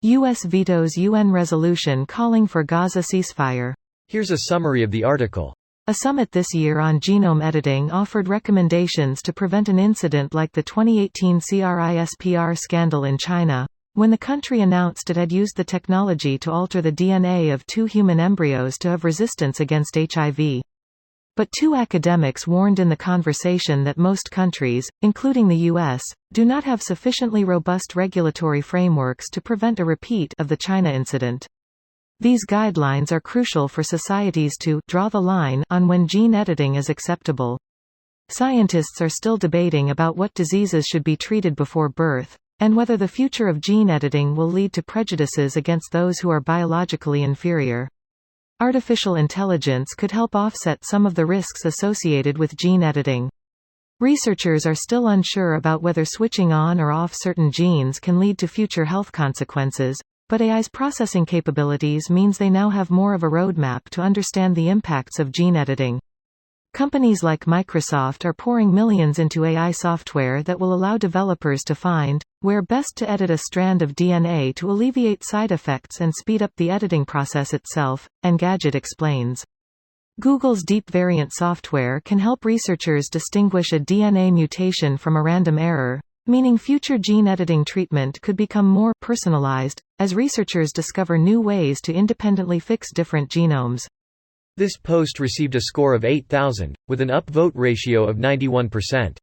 U.S. vetoes UN resolution calling for Gaza ceasefire. Here's a summary of the article. A summit this year on genome editing offered recommendations to prevent an incident like the 2018 CRISPR scandal in China, when the country announced it had used the technology to alter the DNA of 2 human embryos to have resistance against HIV. But 2 academics warned in the conversation that most countries, including the U.S., do not have sufficiently robust regulatory frameworks to prevent a repeat of the China incident. These guidelines are crucial for societies to draw the line on when gene editing is acceptable. Scientists are still debating about what diseases should be treated before birth, and whether the future of gene editing will lead to prejudices against those who are biologically inferior. Artificial intelligence could help offset some of the risks associated with gene editing. Researchers are still unsure about whether switching on or off certain genes can lead to future health consequences, but AI's processing capabilities means they now have more of a roadmap to understand the impacts of gene editing. Companies like Microsoft are pouring millions into AI software that will allow developers to find where best to edit a strand of DNA to alleviate side effects and speed up the editing process itself, Engadget explains. Google's deep variant software can help researchers distinguish a DNA mutation from a random error, meaning future gene editing treatment could become more personalized, as researchers discover new ways to independently fix different genomes. This post received a score of 8,000, with an upvote ratio of 91%.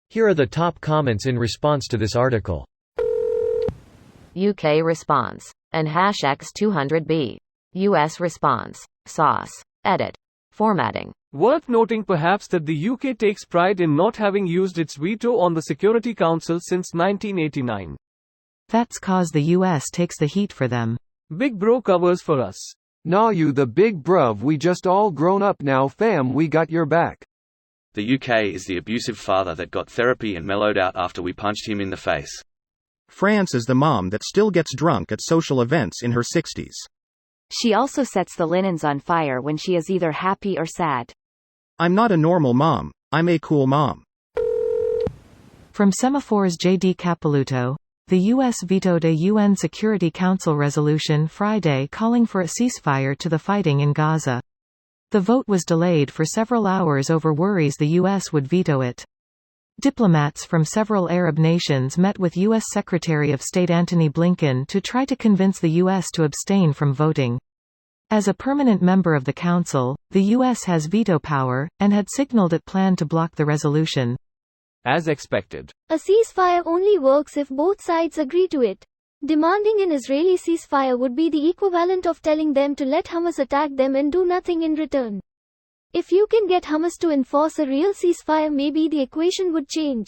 Here are the top comments in response to this article. UK response. And #X200B. US response. Sauce. Edit. Formatting. Worth noting perhaps that the UK takes pride in not having used its veto on the Security Council since 1989. That's cause the US takes the heat for them. Big bro covers for us. Nah, you the big bruv, we just all grown up now fam, we got your back. The UK is the abusive father that got therapy and mellowed out after we punched him in the face. France is the mom that still gets drunk at social events in her 60s. She also sets the linens on fire when she is either happy or sad. I'm not a normal mom, I'm a cool mom. From Semaphore's J.D. Capilouto, the U.S. vetoed a UN Security Council resolution Friday calling for a ceasefire to the fighting in Gaza. The vote was delayed for several hours over worries the U.S. would veto it. Diplomats from several Arab nations met with U.S. Secretary of State Antony Blinken to try to convince the U.S. to abstain from voting. As a permanent member of the Council, the U.S. has veto power, and had signaled it planned to block the resolution. As expected. A ceasefire only works if both sides agree to it. Demanding an Israeli ceasefire would be the equivalent of telling them to let Hamas attack them and do nothing in return. If you can get Hamas to enforce a real ceasefire, maybe the equation would change.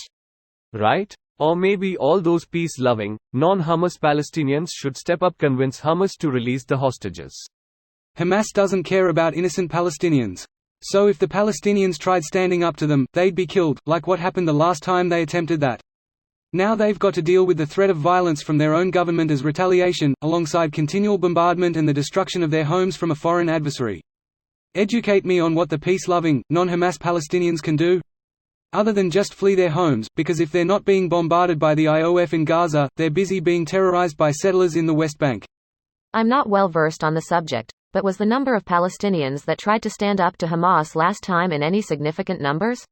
Right? Or maybe all those peace-loving, non-Hamas Palestinians should step up, convince Hamas to release the hostages. Hamas doesn't care about innocent Palestinians. So if the Palestinians tried standing up to them, they'd be killed, like what happened the last time they attempted that. Now they've got to deal with the threat of violence from their own government as retaliation, alongside continual bombardment and the destruction of their homes from a foreign adversary. Educate me on what the peace-loving, non-Hamas Palestinians can do? Other than just flee their homes, because if they're not being bombarded by the IOF in Gaza, they're busy being terrorized by settlers in the West Bank. I'm not well versed on the subject, but was the number of Palestinians that tried to stand up to Hamas last time in any significant numbers?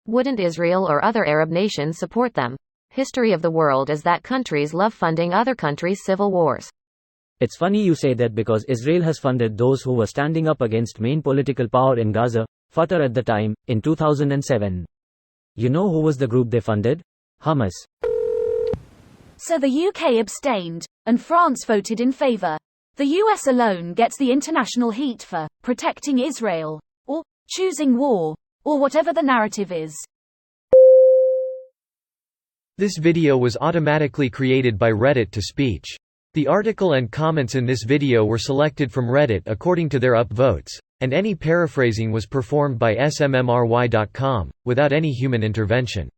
Wouldn't Israel or other Arab nations support them? History of the world is that countries love funding other countries' civil wars. It's funny you say that because Israel has funded those who were standing up against main political power in Gaza, Fatah at the time, in 2007. You know who was the group they funded? Hamas. So the UK abstained, and France voted in favour. The US alone gets the international heat for protecting Israel, or choosing war, or whatever the narrative is. This video was automatically created by Reddit to speech. The article and comments in this video were selected from Reddit according to their upvotes, and any paraphrasing was performed by smmry.com, without any human intervention.